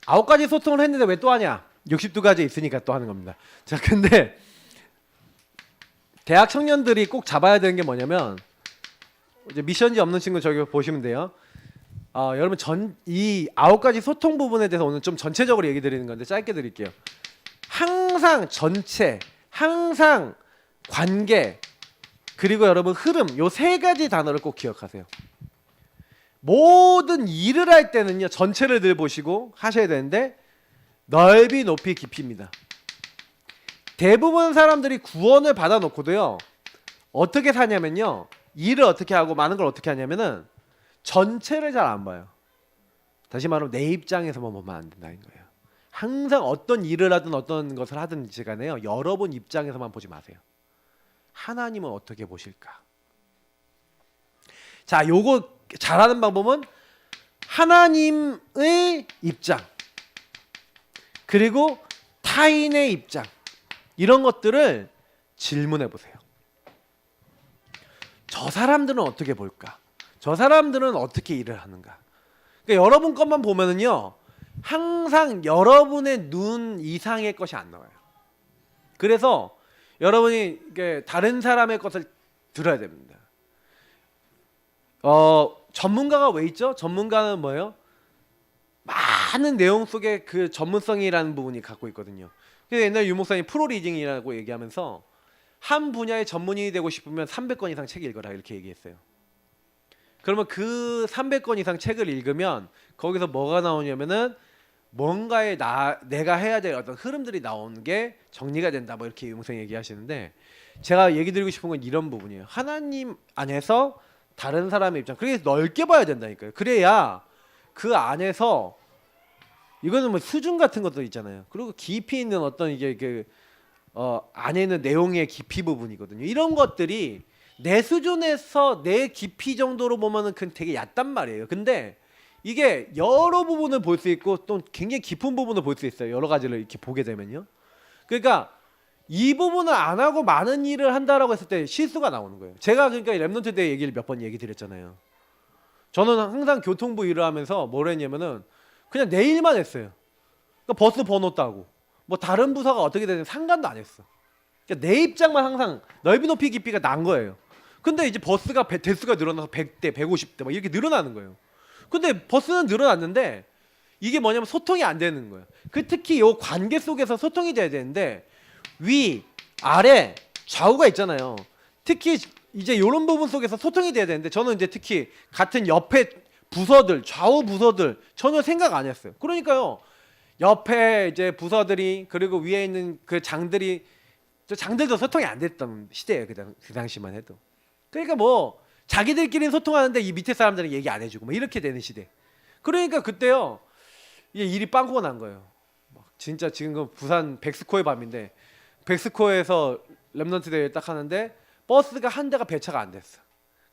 9가지 소통을 했는데 왜 또 하냐? 62가지 있으니까 또 하는 겁니다. 자, 근데 대학 청년들이 꼭 잡아야 되는 게 뭐냐면 이제 미션지 없는 친구 저기 보시면 돼요. 여러분 이 9가지 소통 부분에 대해서 오늘 좀 전체적으로 얘기 드리는 건데 짧게 드릴게요. 항상 전체, 항상 관계, 그리고 여러분 흐름, 요 3가지 단어를 꼭 기억하세요. 모든 일을 할 때는요 전체를 늘 보시고 하셔야 되는데 넓이, 높이, 깊이입니다. 대부분 사람들이 구원을 받아 놓고도요 어떻게 사냐면요, 일을 어떻게 하고 많은 걸 어떻게 하냐면은 전체를 잘 안 봐요. 다시 말하면 내 입장에서만 보면 안 된다는 거예요. 항상 어떤 일을 하든 어떤 것을 하든지 간에요 여러분 입장에서만 보지 마세요. 하나님은 어떻게 보실까? 자, 요거 잘하는 방법은 하나님의 입장, 그리고 타인의 입장, 이런 것들을 질문해 보세요. 저 사람들은 어떻게 볼까? 저 사람들은 어떻게 일을 하는가? 그러니까 여러분 것만 보면은요 항상 여러분의 눈 이상의 것이 안 나와요. 그래서 여러분이 다른 사람의 것을 들어야 됩니다. 전문가가 왜 있죠? 전문가는 뭐예요? 많은 내용 속에 그 전문성이라는 부분이 갖고 있거든요. 그래서 옛날 유목사님 프로리딩이라고 얘기하면서 한 분야의 전문인이 되고 싶으면 300권 이상 책 읽어라 이렇게 얘기했어요. 그러면 그 300권 이상 책을 읽으면 거기서 뭐가 나오냐면은 뭔가에 내가 해야 될 어떤 흐름들이 나오는 게 정리가 된다, 뭐 이렇게 유목사님 얘기하시는데, 제가 얘기 드리고 싶은 건 이런 부분이에요. 하나님 안에서 다른 사람의 입장, 그래서 넓게 봐야 된다니까요. 그래야 그 안에서 이거는 뭐 수준 같은 것도 있잖아요. 그리고 깊이 있는 어떤 이게 안에 있는 내용의 깊이 부분이거든요. 이런 것들이 내 수준에서 내 깊이 정도로 보면은 그건 되게 얕단 말이에요. 근데 이게 여러 부분을 볼 수 있고 또 굉장히 깊은 부분을 볼 수 있어요. 여러 가지를 이렇게 보게 되면요. 그러니까 이 부분을 안 하고 많은 일을 한다라고 했을 때 실수가 나오는 거예요. 제가 그러니까 랩넌트 때 얘기를 몇 번 얘기 드렸잖아요. 저는 항상 교통부 일을 하면서 뭘 했냐면은 그냥 내 일만 했어요. 그러니까 버스 번호 따고 뭐 다른 부서가 어떻게 되든 상관도 안 했어. 그러니까 내 입장만 항상 넓이, 높이, 깊이가 난 거예요. 근데 이제 버스가 대수가 늘어나서 100대, 150대 막 이렇게 늘어나는 거예요. 근데 버스는 늘어났는데 이게 뭐냐면 소통이 안 되는 거예요. 특히 이 관계 속에서 소통이 돼야 되는데 위, 아래, 좌우가 있잖아요. 특히 이제 이런 부분 속에서 소통이 돼야 되는데 저는 이제 특히 같은 옆에 부서들, 좌우 부서들 전혀 생각 안 했어요. 그러니까요 옆에 이제 부서들이 그리고 위에 있는 그 장들이, 저 장들도 소통이 안 됐던 시대예요. 그 당시만 해도. 그러니까 뭐 자기들끼리 소통하는데 이 밑에 사람들은 얘기 안 해주고 뭐 이렇게 되는 시대. 그러니까 그때요 이게 일이 빵꾸가 난 거예요. 진짜 지금 그 부산 백스코의 밤인데 백스코에서 랩넌트 대회 딱 하는데 버스가 한 대가 배차가 안 됐어.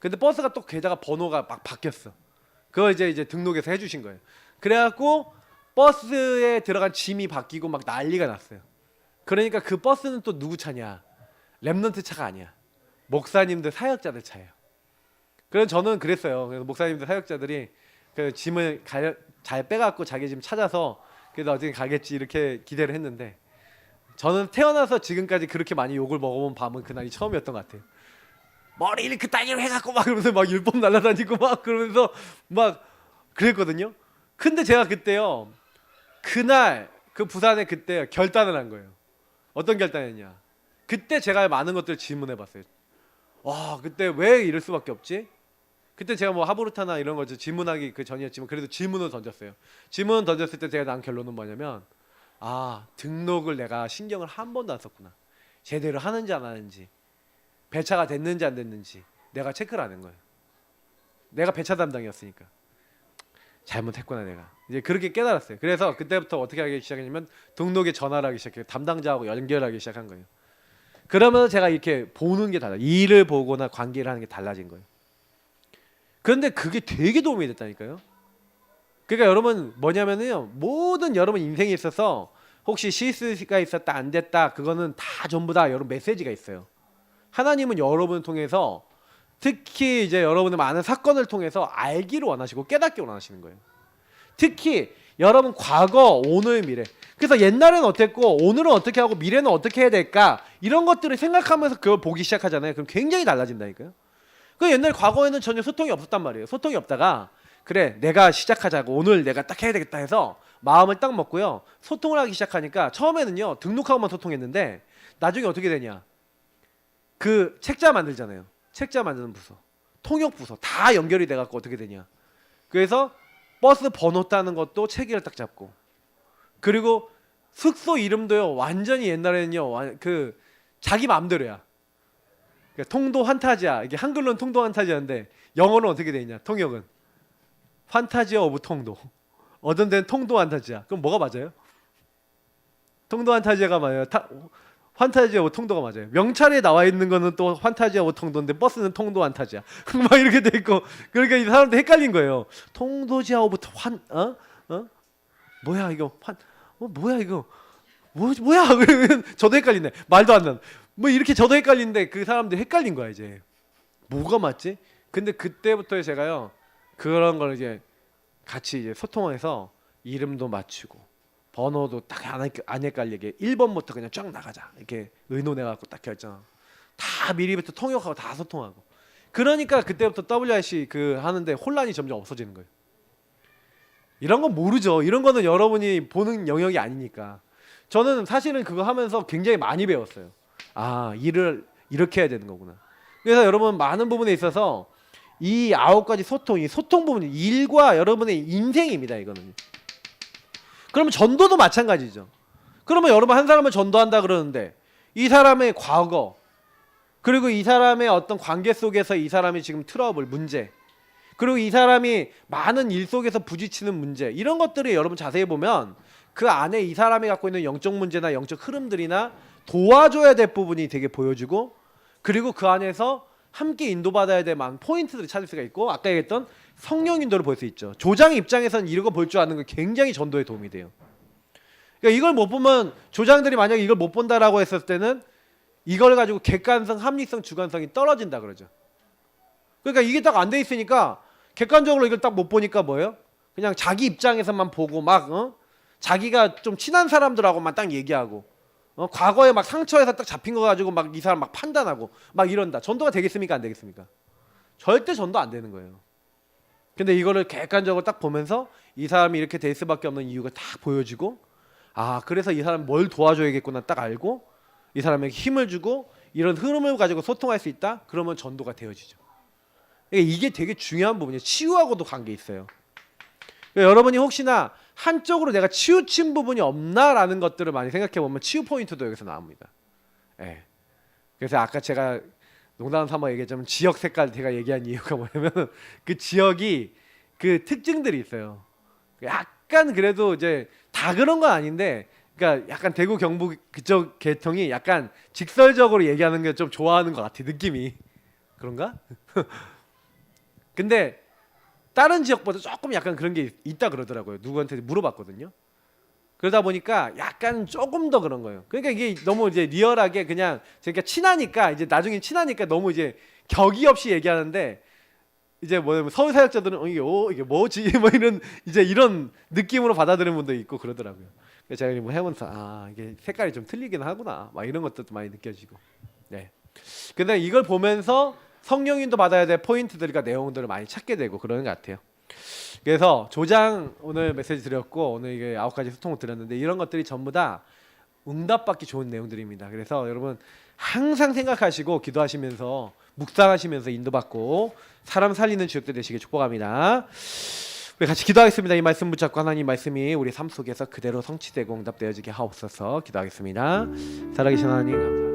근데 버스가 또 게다가 번호가 막 바뀌었어. 그걸 이제 등록해서 해주신 거예요. 그래갖고 버스에 들어간 짐이 바뀌고 막 난리가 났어요. 그러니까 그 버스는 또 누구 차냐? 랩넌트 차가 아니야. 목사님들 사역자들 차예요. 그래서 저는 그랬어요. 그래서 목사님들 사역자들이 그 짐을 잘 빼갖고 자기 짐 찾아서 그래도 어떻게 가겠지 이렇게 기대를 했는데, 저는 태어나서 지금까지 그렇게 많이 욕을 먹어본 밤은 그날이 처음이었던 것 같아요. 머리를 그따위로 해갖고 막 그러면서 막 율법 날라다니고 막 그러면서 막 그랬거든요. 근데 제가 그때요 그날 그 부산에 그때 결단을 한 거예요. 어떤 결단이었냐? 그때 제가 많은 것들을 질문해봤어요. 와, 그때 왜 이럴 수밖에 없지? 그때 제가 뭐 하브루타나 이런 거 질문하기 그 전이었지만 그래도 질문을 던졌어요. 질문을 던졌을 때 제가 난 결론은 뭐냐면, 등록을 내가 신경을 한 번도 안 썼구나. 제대로 하는지 안 하는지, 배차가 됐는지 안 됐는지 내가 체크를 안 한 거예요. 내가 배차 담당이었으니까 잘못했구나 내가. 이제 그렇게 깨달았어요. 그래서 그때부터 어떻게 하기 시작했냐면 등록에 전화를 하기 시작해요. 담당자하고 연결하기 시작한 거예요. 그러면서 제가 이렇게 보는 게 달라요. 일을 보거나 관계를 하는 게 달라진 거예요. 그런데 그게 되게 도움이 됐다니까요. 그러니까 여러분 뭐냐면요, 모든 여러분 인생에 있어서 혹시 실수가 있었다 안 됐다 그거는 다 전부 다 여러분 메시지가 있어요. 하나님은 여러분을 통해서 특히 이제 여러분의 많은 사건을 통해서 알기를 원하시고 깨닫기 원하시는 거예요. 특히 여러분 과거, 오늘, 미래. 그래서 옛날에는 어땠고 오늘은 어떻게 하고 미래는 어떻게 해야 될까? 이런 것들을 생각하면서 그걸 보기 시작하잖아요. 그럼 굉장히 달라진다니까요. 그 옛날 과거에는 전혀 소통이 없었단 말이에요. 소통이 없다가 그래 내가 시작하자고 오늘 내가 딱 해야 되겠다 해서 마음을 딱 먹고요. 소통을 하기 시작하니까 처음에는요 등록하고만 소통했는데 나중에 어떻게 되냐? 그 책자 만들잖아요. 책자 만드는 부서, 통역 부서 다 연결이 돼갖고 어떻게 되냐? 그래서 버스 번호 따는 것도 체계를 딱 잡고 그리고 숙소 이름도요 완전히 옛날에는요 그 자기 마음대로야. 그러니까 통도 환타지아 이게 한글로는 통도 환타지아인데 영어는 어떻게 돼 있냐? 통역은 판타지아 오브 통도. 어떤 데는 통도 환타지아. 그럼 뭐가 맞아요? 통도 환타지아가 맞아요. 환타지아 오브 통도가 맞아요. 명찰에 나와 있는 거는 또 환타지아 오브 통도인데 버스는 통도 환타지아. 막 이렇게 돼 있고 그러니까 이 사람들 헷갈린 거예요. 통도지아 오브 뭐야 이거 뭐야 이거 뭐야 저도 헷갈리네. 말도 안 나는. 뭐 이렇게 저도 헷갈리는데 그 사람들 헷갈린 거야 이제. 뭐가 맞지? 근데 그때부터 제가요 그런 걸 이제 같이 이제 소통해서 이름도 맞추고 번호도 딱 안 헷갈리게 1번부터 그냥 쫙 나가자 이렇게 의논해 갖고 딱 결정. 다 미리부터 통역하고 다 소통하고. 그러니까 그때부터 WRC 그 하는데 혼란이 점점 없어지는 거예요. 이런 건 모르죠. 이런 거는 여러분이 보는 영역이 아니니까. 저는 사실은 그거 하면서 굉장히 많이 배웠어요. 아, 일을 이렇게 해야 되는 거구나. 그래서 여러분 많은 부분에 있어서 이 9가지 소통, 이 소통 부분, 일과 여러분의 인생입니다. 이거는. 그러면 전도도 마찬가지죠. 그러면 여러분 한 사람을 전도한다 그러는데 이 사람의 과거 그리고 이 사람의 어떤 관계 속에서 이 사람이 지금 트러블, 문제 그리고 이 사람이 많은 일 속에서 부딪히는 문제 이런 것들을 여러분 자세히 보면 그 안에 이 사람이 갖고 있는 영적 문제나 영적 흐름들이나 도와줘야 될 부분이 되게 보여주고 그리고 그 안에서 함께 인도받아야 될 많은 포인트들을 찾을 수가 있고 아까 얘기했던 성령 인도를 볼 수 있죠. 조장 입장에서는 이런 거 볼 줄 아는 건 굉장히 전도에 도움이 돼요. 그러니까 이걸 못 보면 조장들이 만약에 이걸 못 본다라고 했을 때는 이걸 가지고 객관성, 합리성, 주관성이 떨어진다 그러죠. 그러니까 이게 딱 안 돼 있으니까 객관적으로 이걸 딱 못 보니까 뭐예요? 그냥 자기 입장에서만 보고 막 자기가 좀 친한 사람들하고만 딱 얘기하고 과거에 막 상처에서 딱 잡힌 거 가지고 막 이 사람 막 판단하고 막 이런다. 전도가 되겠습니까? 안 되겠습니까? 절대 전도 안 되는 거예요. 근데 이거를 객관적으로 딱 보면서 이 사람이 이렇게 될 수밖에 없는 이유가 딱 보여지고 아 그래서 이 사람 뭘 도와줘야겠구나 딱 알고 이 사람에게 힘을 주고 이런 흐름을 가지고 소통할 수 있다? 그러면 전도가 되어지죠. 이게 되게 중요한 부분이에요. 치유하고도 관계 있어요. 여러분이 혹시나 한쪽으로 내가 치우친 부분이 없나라는 것들을 많이 생각해 보면 치유 포인트도 여기서 나옵니다. 예. 그래서 아까 제가 농담 삼아 얘기했지만 지역 색깔 제가 얘기한 이유가 뭐냐면 그 지역이 그 특징들이 있어요. 약간 그래도 이제 다 그런 건 아닌데 그러니까 약간 대구 경북 그쪽 계통이 약간 직설적으로 얘기하는 게 좀 좋아하는 것 같아 느낌이. 그런가? 근데 다른 지역보다 조금 약간 그런 게 있다 그러더라고요. 누구한테 물어봤거든요. 그러다 보니까 약간 조금 더 그런 거예요. 그러니까 이게 너무 이제 리얼하게 그냥 그러니까 친하니까 이제 나중에 친하니까 너무 이제 격이 없이 얘기하는데 이제 뭐 서울 사역자들은 이게 뭐지 뭐 이런 이제 이런 느낌으로 받아들이는 분도 있고 그러더라고요. 그래서 제가 뭐 해보면서 아 이게 색깔이 좀 틀리긴 하구나 막 이런 것도 많이 느껴지고. 네. 근데 이걸 보면서 성령인도 받아야 될 포인트들과 내용들을 많이 찾게 되고 그러는 것 같아요. 그래서 조장 오늘 메시지 드렸고 오늘 이게 9가지 소통을 드렸는데 이런 것들이 전부 다 응답받기 좋은 내용들입니다. 그래서 여러분 항상 생각하시고 기도하시면서 묵상하시면서 인도받고 사람 살리는 주역들 되시길 축복합니다. 우리 같이 기도하겠습니다. 이 말씀 붙잡고 하나님 말씀이 우리 삶 속에서 그대로 성취되고 응답되어지게 하옵소서. 기도하겠습니다. 살아계신 하나님 감사합니다.